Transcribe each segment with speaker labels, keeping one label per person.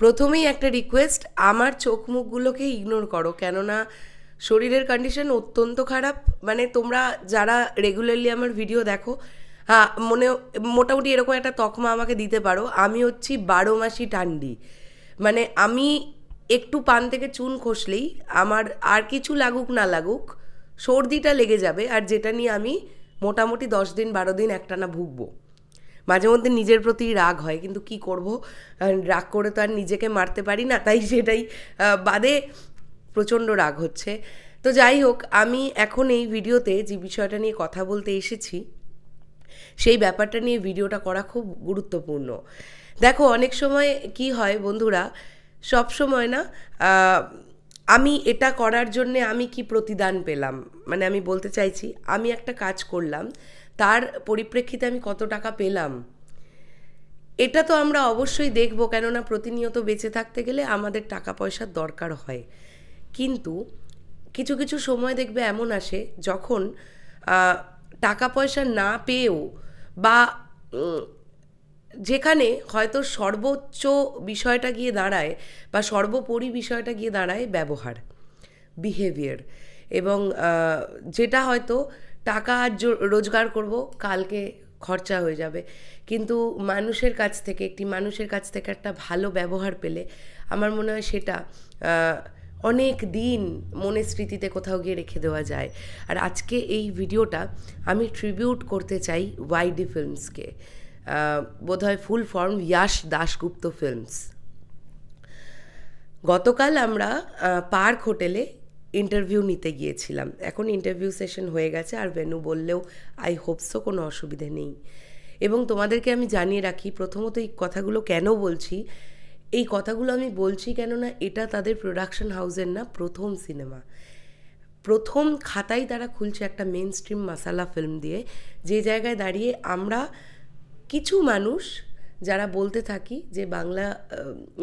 Speaker 1: প্রথমেই একটা রিকোয়েস্ট, আমার চোখ মুখগুলোকে ইগনোর করো, কেননা শরীরের কন্ডিশন অত্যন্ত খারাপ। মানে তোমরা যারা রেগুলারলি আমার ভিডিও দেখো, হ্যাঁ, মোটামুটি এরকম একটা তকমা আমাকে দিতে পারো, আমি হচ্ছি 12 মাসি টান্ডি। মানে আমি একটু পান থেকে চুন খসলেই আমার আর কিছু লাগুক না লাগুক সর্দিটা লেগে যাবে, আর যেটা নিয়ে আমি মোটামুটি 10 দিন 12 দিন একটানা ভুগবো। মাঝে মধ্যে নিজের প্রতি রাগ হয়, কিন্তু কি করব, রাগ করে তো আর নিজেকে মারতে পারি না, তাই সেটাই বাদে প্রচণ্ড রাগ হচ্ছে। তো যাই হোক, আমি এখন এই ভিডিওতে যে বিষয়টা নিয়ে কথা বলতে এসেছি সেই ব্যাপারটা নিয়ে ভিডিওটা করা খুব গুরুত্বপূর্ণ। দেখো, অনেক সময় কি হয় বন্ধুরা, সব সময় না আমি এটা করার জন্যে আমি কি প্রতিদান পেলাম, মানে আমি বলতে চাইছি আমি একটা কাজ করলাম, তার পরিপ্রেক্ষিতে আমি কত টাকা পেলাম, এটা তো আমরা অবশ্যই দেখব, কেননা প্রতিনিয়ত বেঁচে থাকতে গেলে আমাদের টাকা পয়সার দরকার হয়। কিন্তু কিছু কিছু সময় দেখবে এমন আসে যখন টাকা পয়সা না পেয়েও বা যেখানে হয়তো সর্বোচ্চ বিষয়টা গিয়ে দাঁড়ায় বা সর্বোপরি বিষয়টা গিয়ে দাঁড়ায় ব্যবহার, বিহেভিয়ার, এবং যেটা হয়তো টাকা আজ রোজগার করব, কালকে খরচা হয়ে যাবে, কিন্তু একটি মানুষের কাছ থেকে একটা ভালো ব্যবহার পেলে আমার মনে হয় সেটা অনেক দিন মনের স্মৃতিতে কোথাও গিয়ে রেখে দেওয়া যায়। আর আজকে এই ভিডিওটা আমি ট্রিবিউট করতে চাই ওয়াইডি ফিল্মসকে, বোধহয় full form Yash Dasgupta films. গতকাল আমরা পার্ক হোটেলে ইন্টারভিউ নিতে গিয়েছিলাম। এখন ইন্টারভিউ সেশন হয়ে গেছে, আর ভেনু বললেও আই হোপসো কোনো অসুবিধে নেই। এবং তোমাদেরকে আমি জানিয়ে রাখি, প্রথমত এই কথাগুলো কেন বলছি, এই কথাগুলো আমি বলছি কেননা এটা তাদের প্রোডাকশন হাউসের না প্রথম সিনেমা। প্রথম খাতাই তারা খুলছে একটা মেন স্ট্রিম মাসালা ফিল্ম দিয়ে, যে জায়গায় দাঁড়িয়ে আমরা কিছু মানুষ যারা বলতে থাকি যে বাংলা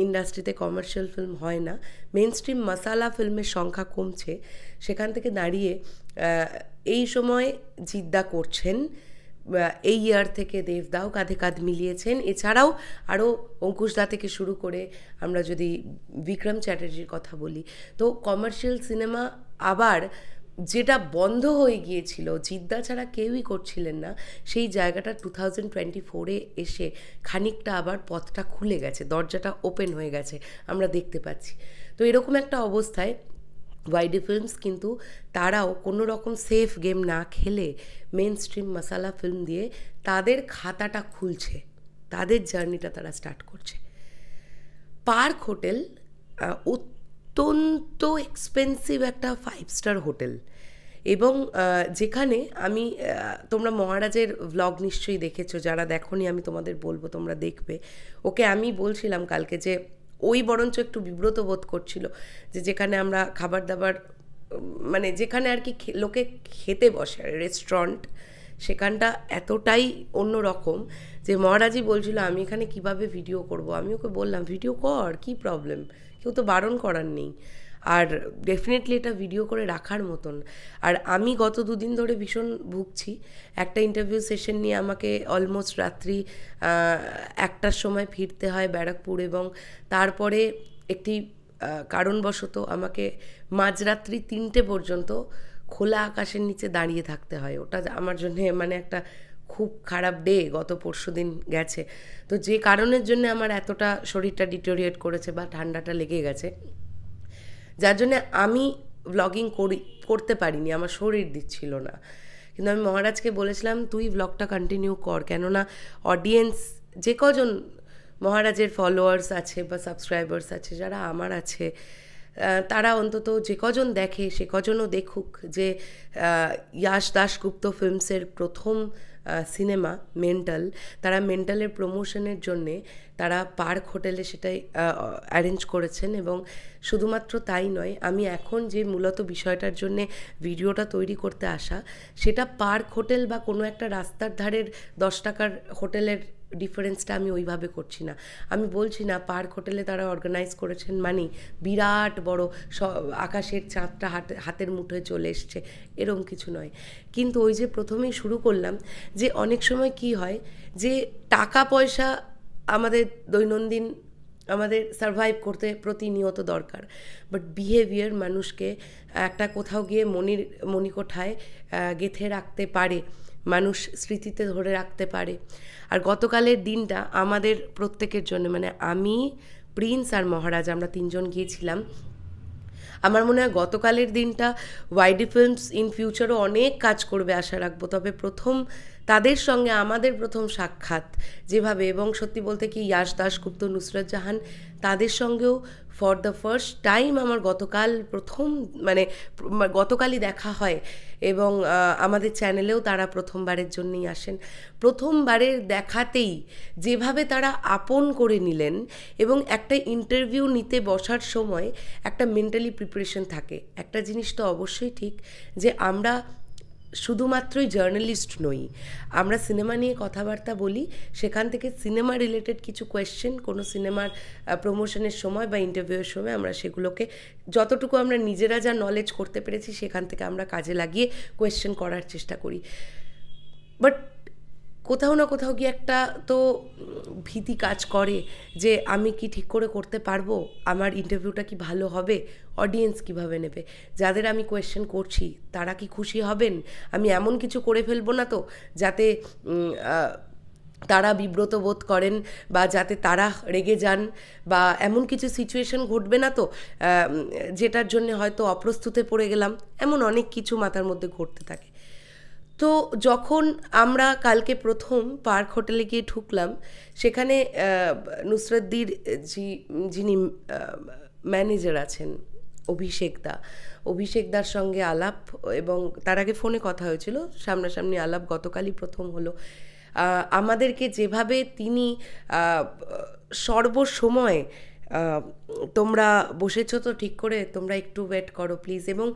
Speaker 1: ইন্ডাস্ট্রিতে কমার্শিয়াল ফিল্ম হয় না, মেন স্ট্রিম মাসালা ফিল্মের সংখ্যা কমছে, সেখান থেকে দাঁড়িয়ে এই সময় জিদ্দা করছেন, এই ইয়ার থেকে দেবদাও কাঁধে কাঁধ মিলিয়েছেন, এছাড়াও আরও অঙ্কুশদা থেকে শুরু করে আমরা যদি বিক্রম চ্যাটার্জির কথা বলি, তো কমার্শিয়াল সিনেমা আবার যেটা বন্ধ হয়ে গিয়েছিল, জিদ্দা ছাড়া কেউই করছিলেন না, সেই জায়গাটা 2024-এ এসে খানিকটা আবার পথটা খুলে গেছে, দরজাটা ওপেন হয়ে গেছে, আমরা দেখতে পাচ্ছি। তো এরকম একটা অবস্থায় ওয়াইডি ফিল্মস কিন্তু তারাও কোনো রকম সেফ গেম না খেলে মেন স্ট্রিম মশালা ফিল্ম দিয়ে তাদের খাতাটা খুলছে, তাদের জার্নিটা তারা স্টার্ট করছে। পার্ক হোটেল অত্যন্ত এক্সপেন্সিভ একটা 5 স্টার হোটেল, এবং যেখানে আমি তোমরা মহারাজের ভ্লগ নিশ্চয়ই দেখেছো, যারা দেখোনি আমি তোমাদের বলবো তোমরা দেখবে। ওকে আমি বলছিলাম কালকে যে ওই বরঞ্চ একটু বিব্রত বোধ করছিল যে যেখানে আমরা খাবার দাবার, মানে যেখানে আর কি লোকে খেতে বসে, রেস্টুরেন্ট, সেখানটা এতটাই অন্য রকম যে মহারাজই বলছিল আমি এখানে কিভাবে ভিডিও করব। আমি ওকে বললাম ভিডিও কর, কি প্রবলেম, কেউ তো বারণ করার নেই, আর ডেফিনেটলি এটা ভিডিও করে রাখার মতন। আর আমি গত 2 দিন ধরে ভীষণ ভুগছি, একটা ইন্টারভিউ সেশন নিয়ে আমাকে অলমোস্ট রাত্রি 1টার সময় ফিরতে হয় ব্যারাকপুর, এবং তারপরে একটি কারণবশত আমাকে মাঝরাত্রি 3টে পর্যন্ত খোলা আকাশের নিচে দাঁড়িয়ে থাকতে হয়। ওটা আমার জন্য মানে একটা খুব খারাপ ডে গত পরশুদিন গেছে। তো যে কারণের জন্য আমার এতটা শরীরটা ডিটোরিয়েট করেছে বা ঠান্ডাটা লেগে গেছে, যার জন্য আমি ব্লগিং করতে পারিনি, আমার শরীর দিচ্ছিল না। কিন্তু আমি মহারাজকে বলেছিলাম তুই ব্লগটা কন্টিনিউ কর, কেননা অডিয়েন্স যে কজন মহারাজের ফলোয়ার্স আছে বা সাবস্ক্রাইবার্স আছে, যারা আমার আছে, তারা অন্তত যে কজন দেখে সে কজনও দেখুক যে ইয়াশ দাশগুপ্ত ফিল্মসের প্রথম সিনেমা মেন্টাল, তারা মেন্টালের প্রমোশনের জন্যে তারা পার্ক হোটেলে সেটাই অ্যারেঞ্জ করেছেন। এবং শুধুমাত্র তাই নয়, আমি এখন যে মূলত বিষয়টার জন্যে ভিডিওটা তৈরি করতে আসা, সেটা পার্ক হোটেল বা কোনো একটা রাস্তার ধারের 10 টাকার হোটেলের ডিফারেন্সটা আমি ওইভাবে করছি না। আমি বলছি না পার্ক হোটেলে তারা অর্গানাইজ করেছেন মানে বিরাট বড় আকাশের চাঁদটা হাতের মুঠোয় চলে এসছে, এরম কিছু নয়। কিন্তু ওই যে প্রথমেই শুরু করলাম যে অনেক সময় কি হয় যে টাকা পয়সা আমাদের দৈনন্দিন আমাদের সারভাইভ করতে প্রতিনিয়ত দরকার, বাট বিহেভিয়ার মানুষকে একটা কোথাও গিয়ে মণিকোঠায় গেঁথে রাখতে পারে, মানুষ স্মৃতিতে ধরে রাখতে পারে। আর গতকালের দিনটা আমাদের প্রত্যেকের জন্য, মানে আমি, প্রিন্স আর মহারাজ, আমরা তিনজন গিয়েছিলাম। আমার মনে হয় গতকালের দিনটা ওয়াইডি ফিল্মস ইন ফিউচারও অনেক কাজ করবে আশা রাখবো। তবে প্রথম তাদের সঙ্গে আমাদের প্রথম সাক্ষাৎ যেভাবে, এবং সত্যি বলতে কি ইয়াশ দাশগুপ্ত, নুসরত জাহান, তাদের সঙ্গেও ফর দ্য ফার্স্ট টাইম আমার গতকালই দেখা হয়। এবং আমাদের চ্যানেলেও তারা প্রথমবারের জন্যই আসেন। প্রথমবারের দেখাতেই যেভাবে তারা আপন করে নিলেন, এবং একটা ইন্টারভিউ নিতে বসার সময় একটা মেন্টালি প্রিপারেশন থাকে। একটা জিনিস তো অবশ্যই ঠিক যে আমরা শুধুমাত্রই জার্নালিস্ট নই, আমরা সিনেমা নিয়ে কথাবার্তা বলি, সেখান থেকে সিনেমা রিলেটেড কিছু কোয়েশ্চেন কোনো সিনেমার প্রমোশনের সময় বা ইন্টারভিউয়ের সময় আমরা সেগুলোকে যতটুকু আমরা নিজেরা যা নলেজ করতে পেরেছি সেখান থেকে আমরা কাজে লাগিয়ে কোয়েশ্চেন করার চেষ্টা করি। বাট কোথাও না কোথাও গিয়ে একটা তো ভীতি কাজ করে যে আমি কি ঠিক করে করতে পারবো, আমার ইন্টারভিউটা কি ভালো হবে, অডিয়েন্স কিভাবে নেবে, যাদের আমি কোয়েশ্চেন করছি তারা কি খুশি হবেন, আমি এমন কিছু করে ফেলবো না তো যাতে তারা বিব্রত বোধ করেন, বা যাতে তারা রেগে যান, বা এমন কিছু সিচুয়েশন ঘটবে না তো যেটার জন্য হয়তো অপ্রস্তুতে পড়ে গেলাম। এমন অনেক কিছু মাথার মধ্যে ঘটতে থাকে। তো যখন আমরা কালকে প্রথম পার্ক হোটেলে গিয়ে ঢুকলাম, সেখানে নুসরতদির যিনি ম্যানেজার আছেন, অভিষেকদার সঙ্গে আলাপ, এবং তার আগে ফোনে কথা হয়েছিল, সামনাসামনি আলাপ গতকালই প্রথম হলো। আমাদেরকে যেভাবে তিনি সর্বসময় তোমরা বসেছো তো ঠিক করে, তোমরা একটু ওয়েট করো প্লিজ। এবং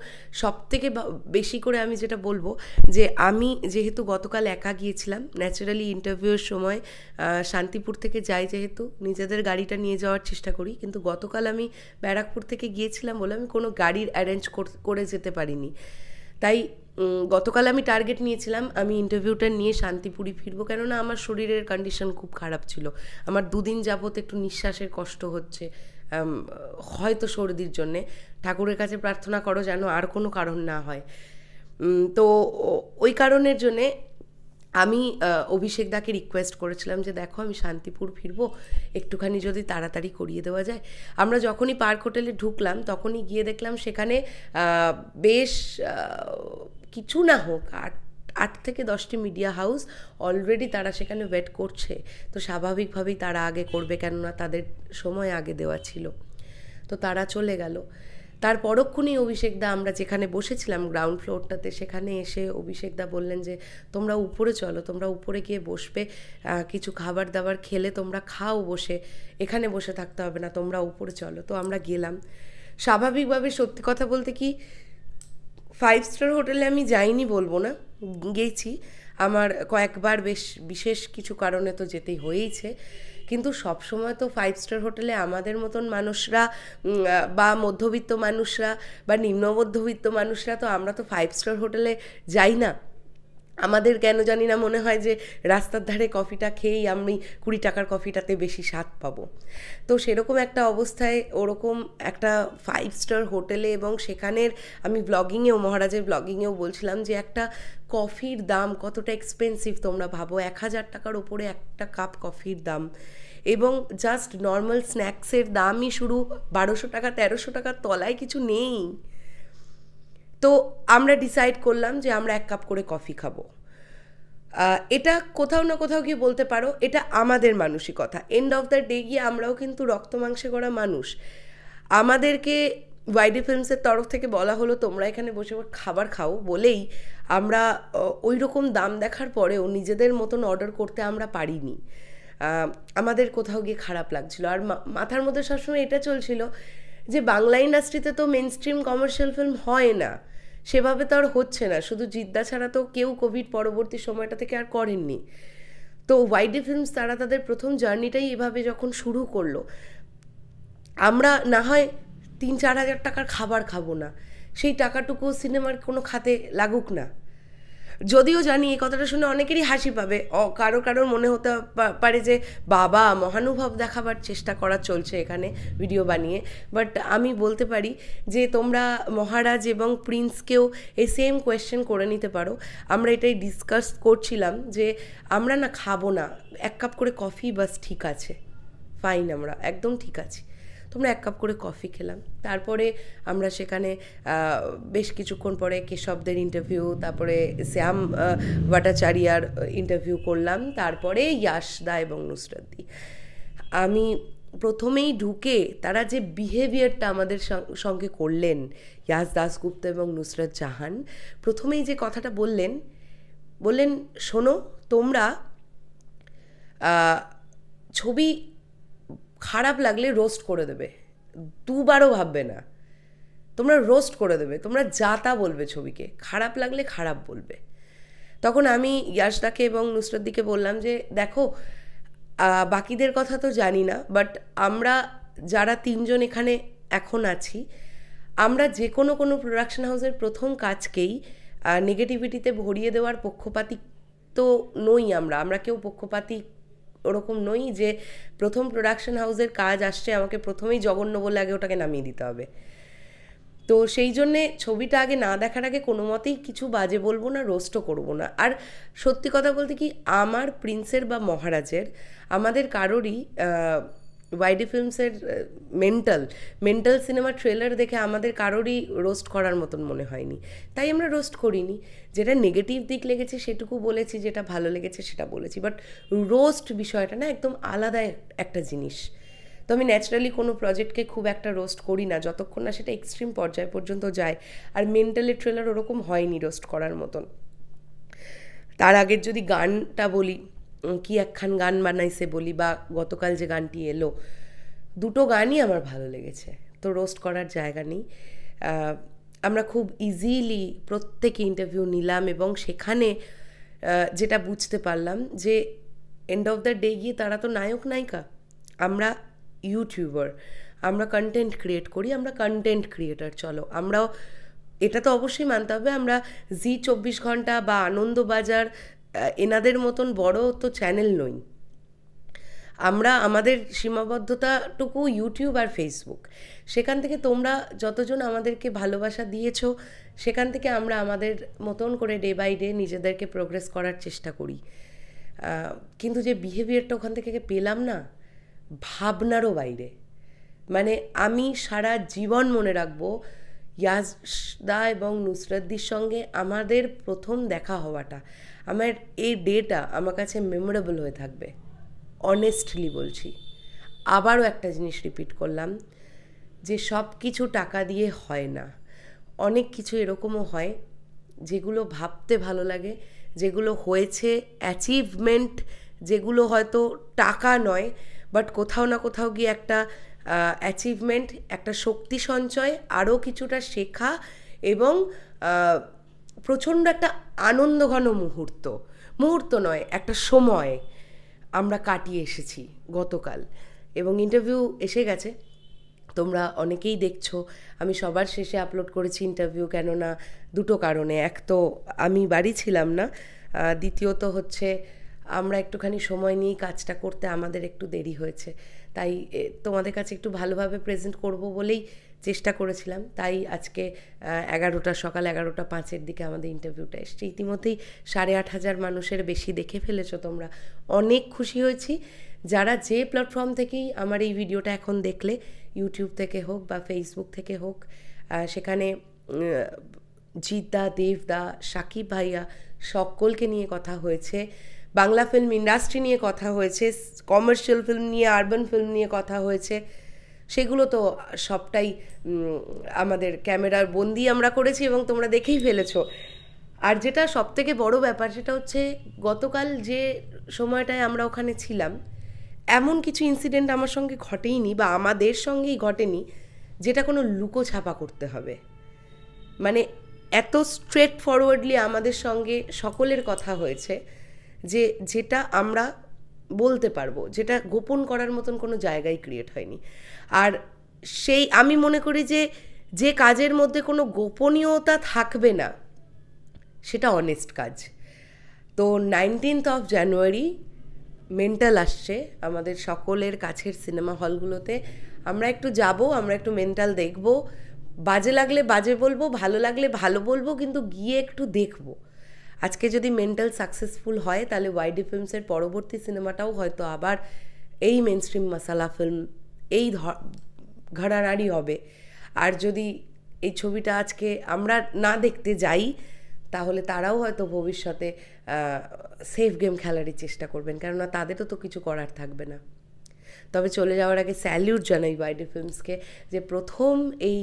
Speaker 1: সবথেকে বেশি করে আমি যেটা বলবো যে আমি যেহেতু গতকাল একা গিয়েছিলাম, ন্যাচারালি ইন্টারভিউয়ের সময় শান্তিপুর থেকে যাই, যেহেতু নিজেদের গাড়িটা নিয়ে যাওয়ার চেষ্টা করি, কিন্তু গতকাল আমি ব্যারাকপুর থেকে গিয়েছিলাম বলে আমি কোনো গাড়ির অ্যারেঞ্জ করে যেতে পারিনি। তাই গতকাল আমি টার্গেট নিয়েছিলাম আমি ইন্টারভিউটা নিয়ে শান্তিপুরই ফিরবো, কেননা আমার শরীরের কন্ডিশন খুব খারাপ ছিল। আমার 2 দিন যাবত একটু নিঃশ্বাসের কষ্ট হচ্ছে, হয়তো সর্দির জন্যে। ঠাকুরের কাছে প্রার্থনা করো যেন আর কোনো কারণ না হয়। তো ওই কারণের জন্যে আমি অভিষেকদাকে রিকোয়েস্ট করেছিলাম যে দেখো আমি শান্তিপুর ফিরবো, একটুখানি যদি তাড়াতাড়ি করিয়ে দেওয়া যায়। আমরা যখনই পার্ক হোটেলে ঢুকলাম তখনই গিয়ে দেখলাম সেখানে বেশ কিছু না হোক 8 থেকে 10টি মিডিয়া হাউস অলরেডি তারা সেখানে ওয়েট করছে। তো স্বাভাবিকভাবেই তারা আগে করবে, কেননা তাদের সময় আগে দেওয়া ছিল। তো তারা চলে গেল। তার পরক্ষণেই অভিষেকদা, আমরা যেখানে বসেছিলাম গ্রাউন্ড ফ্লোরটাতে, সেখানে এসে অভিষেকদা বললেন যে তোমরা উপরে চলো, তোমরা উপরে গিয়ে বসবে, কিছু খাবার দাবার খেলে তোমরা খাও বসে, এখানে বসে থাকতে হবে না, তোমরা উপরে চলো। তো আমরা গেলাম। স্বাভাবিকভাবে সত্যি কথা বলতে কি 5 স্টার হোটেলে আমি যাইনি বলবো না, গেছি আমার কয়েকবার, বেশ বিশেষ কিছু কারণে তো যেতেই হয়েইছে। কিন্তু সবসময় তো 5 স্টার হোটেলে আমাদের মতন মানুষরা বা মধ্যবিত্ত মানুষরা বা নিম্ন মধ্যবিত্ত মানুষরা, তো আমরা তো 5 স্টার হোটেলে যাই না। আমাদের কেন জানি না মনে হয় যে রাস্তার ধারে কফিটা খেয়েই আমি 20 টাকার কফিটাতে বেশি স্বাদ পাবো। তো সেরকম একটা অবস্থায় ওরকম একটা 5 স্টার হোটেলে, এবং সেখানের আমি ব্লগিংয়েও, মহারাজের ব্লগিংয়েও বলছিলাম যে একটা কফির দাম কতটা এক্সপেন্সিভ তোমরা ভাবো। 1000 টাকার ওপরে একটা কাপ কফির দাম, এবং জাস্ট নর্মাল স্ন্যাক্সের দামই শুরু 1200 টাকা, 1300 টাকার তলায় কিছু নেই। তো আমরা ডিসাইড করলাম যে আমরা 1 কাপ করে কফি খাবো। এটা কোথাও না কোথাও গিয়ে বলতে পারো এটা আমাদের মানসিকতা। এন্ড অফ দ্য ডে গিয়ে আমরাও কিন্তু রক্ত মাংসে গড়া মানুষ। আমাদেরকে ওয়াইডি ফিল্মসের তরফ থেকে বলা হলো তোমরা এখানে বসে খাবার খাও বলেই আমরা ওই রকম দাম দেখার পরেও নিজেদের মতন অর্ডার করতে আমরা পারিনি। আমাদের কোথাও গিয়ে খারাপ লাগছিল। আর মাথার মধ্যে সবসময় এটা চলছিল যে বাংলা ইন্ডাস্ট্রিতে তো মেন স্ট্রিম কমার্শিয়াল ফিল্ম হয় না, সেভাবে তো আর হচ্ছে না। শুধু জিদ্দা ছাড়া তো কেউ কোভিড পরবর্তী সময়টা থেকে আর করেননি। তো ওয়াইডি ফিল্মস তারা তাদের প্রথম জার্নিটাই এভাবে যখন শুরু করলো, আমরা না হয় 3-4 হাজার টাকার খাবার খাবো না, সেই টাকাটুকু সিনেমার কোনো খাতে লাগুক না, যদিও জানি এই কথাটা শুনে অনেকেরই হাসি পাবে, কারোর মনে হতে পারে যে বাবা মহানুভব দেখাবার চেষ্টা করা চলছে এখানে ভিডিও বানিয়ে, বাট আমি বলতে পারি যে তোমরা মহারাজ এবং প্রিন্সকেও এই সেম কোয়েশ্চেন করে নিতে পারো। আমরা এটাই ডিসকাস করছিলাম যে আমরা না খাবো না, 1 কাপ করে কফি বাস ঠিক আছে, ফাইন, আমরা একদম ঠিক আছি। তোমরা 1 কাপ করে কফি খেলাম, তারপরে আমরা সেখানে বেশ কিছুক্ষণ পরে কেশবদের ইন্টারভিউ, তারপরে শ্যাম ভট্টাচার্যার ইন্টারভিউ করলাম, তারপরে ইয়াশদা এবং নুসরাতদি। আমি প্রথমেই ঢুকে তারা যে বিহেভিয়ারটা আমাদের সঙ্গে করলেন, ইয়াশ দাশগুপ্ত এবং নুসরাত জাহান, প্রথমেই যে কথাটা বললেন শোনো, তোমরা ছবি খারাপ লাগলে রোস্ট করে দেবে, 2 বারও ভাববে না, তোমরা রোস্ট করে দেবে, তোমরা যা তা বলবে, ছবিকে খারাপ লাগলে খারাপ বলবে। তখন আমি ইয়াশদাকে এবং নুসরাতদিকে বললাম যে দেখো, বাকিদের কথা তো জানি না, বাট আমরা যারা 3 জন এখানে এখন আছি, আমরা যে কোনো প্রোডাকশন হাউসের প্রথম কাজকেই নেগেটিভিটিতে ভরিয়ে দেওয়ার পক্ষপাতী তো নই। আমরা কেউ পক্ষপাতী ওরকম নই যে প্রথম প্রোডাকশন হাউসের কাজ আসছে, আমাকে প্রথমেই জঘন্য বলে আগে ওটাকে নামিয়ে দিতে হবে। তো সেই জন্যে ছবিটা আগে না দেখার আগে কোনো মতেই কিছু বাজে বলবো না, রোস্টও করবো না। আর সত্যি কথা বলতে কি, আমার প্রিন্সের বা মহারাজের, আমাদের কারোরই ওয়াইডি ফিল্মসের মেন্টাল সিনেমা ট্রেলার দেখে আমাদের কারোরই রোস্ট করার মতন মনে হয়নি, তাই আমরা রোস্ট করিনি। যেটা নেগেটিভ দিক লেগেছে সেটুকু বলেছি, যেটা ভালো লেগেছে সেটা বলেছি, বাট রোস্ট বিষয়টা না একদম আলাদা একটা জিনিস। তো আমি ন্যাচারালি কোনো প্রজেক্টকে খুব একটা রোস্ট করি না যতক্ষণ না সেটা এক্সট্রিম পর্যায় পর্যন্ত যায়। আর মেন্টালি ট্রেলার ওরকম হয়নি রোস্ট করার মতন। তার আগের যদি গানটা বলি, কি একখান গান বানাইছে বলি, বা গতকাল যে গানটি এলো, 2টো গানই আমার ভালো লেগেছে, তো রোস্ট করার জায়গা নেই। আমরা খুব ইজিলি প্রত্যেকে ইন্টারভিউ নিলাম, এবং সেখানে যেটা বুঝতে পারলাম যে এন্ড অফ দ্য ডে গিয়ে তারা তো নায়ক নায়িকা, আমরা ইউটিউবার, আমরা কন্টেন্ট ক্রিয়েট করি, আমরা কন্টেন্ট ক্রিয়েটার। চলো, আমরাও এটা তো অবশ্যই মানতে হবে, আমরা জি 24 ঘন্টা বা আনন্দবাজার এনাদের মতন বড় তো চ্যানেল নই। আমরা আমাদের সীমাবদ্ধতাটুকু ইউটিউব আর ফেসবুক, সেখান থেকে তোমরা যতজন আমাদেরকে ভালোবাসা দিয়েছো, সেখান থেকে আমরা আমাদের মতন করে ডে বাই ডে নিজেদেরকে প্রোগ্রেস করার চেষ্টা করি। কিন্তু যে বিহেভিয়ারটা ওখান থেকে পেলাম না, ভাবনারও বাইরে। মানে আমি সারা জীবন মনে রাখবো ইয়াশদা এবং নুসরাতদির সঙ্গে আমাদের প্রথম দেখা হওয়াটা, আমার এই ডেটা আমার কাছে মেমোরেবল হয়ে থাকবে, অনেস্টলি বলছি। আবারও একটা জিনিস রিপিট করলাম যে সব কিছু টাকা দিয়ে হয় না, অনেক কিছু এরকমও হয় যেগুলো ভাবতে ভালো লাগে, যেগুলো হয়েছে অ্যাচিভমেন্ট, যেগুলো হয়তো টাকা নয়, বাট কোথাও না কোথাও গিয়ে একটা অ্যাচিভমেন্ট, একটা শক্তি সঞ্চয়, আরও কিছুটা শেখা, এবং প্রচণ্ড একটা আনন্দঘন মুহূর্ত নয়, একটা সময় আমরা কাটিয়ে এসেছি গতকাল। এবং ইন্টারভিউ এসে গেছে, তোমরা অনেকেই দেখছো। আমি সবার শেষে আপলোড করেছি ইন্টারভিউ, কেননা 2টো কারণে, এক তো আমি বাড়ি ছিলাম না, দ্বিতীয়ত হচ্ছে আমরা একটুখানি সময় নিয়েই কাজটা করতে আমাদের একটু দেরি হয়েছে, তাই তোমাদের কাছে একটু ভালোভাবে প্রেজেন্ট করব বলেই চেষ্টা করেছিলাম। তাই আজকে সকাল 11:05 দিকে আমাদের ইন্টারভিউটা এসছে। ইতিমধ্যেই 8,500 মানুষের বেশি দেখে ফেলেছো তোমরা, অনেক খুশি হয়েছি। যারা যে প্ল্যাটফর্ম থেকেই আমার এই ভিডিওটা এখন দেখলে, ইউটিউব থেকে হোক বা ফেসবুক থেকে হোক, সেখানে জিৎদা, দেবদা, সাকিব ভাইয়া সকলকে নিয়ে কথা হয়েছে, বাংলা ফিল্ম ইন্ডাস্ট্রি নিয়ে কথা হয়েছে, কমার্শিয়াল ফিল্ম নিয়ে, আরবান ফিল্ম নিয়ে কথা হয়েছে। সেগুলো তো সবটাই আমাদের ক্যামেরার বন্দি আমরা করেছি এবং তোমরা দেখেই ফেলেছো। আর যেটা সবথেকে বড় ব্যাপার, সেটা হচ্ছে গতকাল যে সময়টায় আমরা ওখানে ছিলাম, এমন কিছু ইনসিডেন্ট আমার সঙ্গে ঘটেইনি, বা আমাদের সঙ্গেই ঘটেনি, যেটা কোনো লুকোছাপা করতে হবে। মানে এত স্ট্রেট ফরওয়ার্ডলি আমাদের সঙ্গে সকলের কথা হয়েছে যে যেটা আমরা বলতে পারবো, যেটা গোপন করার মতন কোনো জায়গায় ক্রিয়েট হয়নি। আর সেই আমি মনে করি যে কাজের মধ্যে কোনো গোপনীয়তা থাকবে না, সেটা অনেস্ট কাজ। তো 19 জানুয়ারি মেন্টাল আসছে আমাদের সকলের কাছের সিনেমা হলগুলোতে। আমরা একটু যাব, আমরা একটু মেন্টাল দেখব, বাজে লাগলে বাজে বলবো, ভালো লাগলে ভালো বলবো, কিন্তু গিয়ে একটু দেখব। আজকে যদি মেন্টাল সাকসেসফুল হয় তাহলে ওয়াইডি ফিল্মসের পরবর্তী সিনেমাটাও হয়তো আবার এই মেনস্ট্রিম মশালা ফিল্ম, এই ঘরানারই হবে। আর যদি এই ছবিটা আজকে আমরা না দেখতে যাই তাহলে তারাও হয়তো ভবিষ্যতে সেফ গেম খেলারই চেষ্টা করবেন, কেননা তাদেরও তো কিছু করার থাকবে না। তবে চলে যাওয়ার আগে স্যালিউট জানাই ওয়াইডি ফিল্মসকে, যে প্রথম এই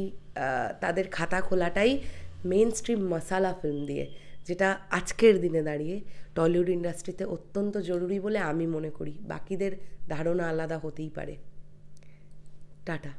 Speaker 1: তাদের খাতা খোলাটাই মেন স্ট্রিম মশালা ফিল্ম দিয়ে, যেটা আজকের দিনে দাঁড়িয়ে টলিউড ইন্ডাস্ট্রিতে অত্যন্ত জরুরি বলে আমি মনে করি। বাকিদের ধারণা আলাদা হতেই পারে। টাটা।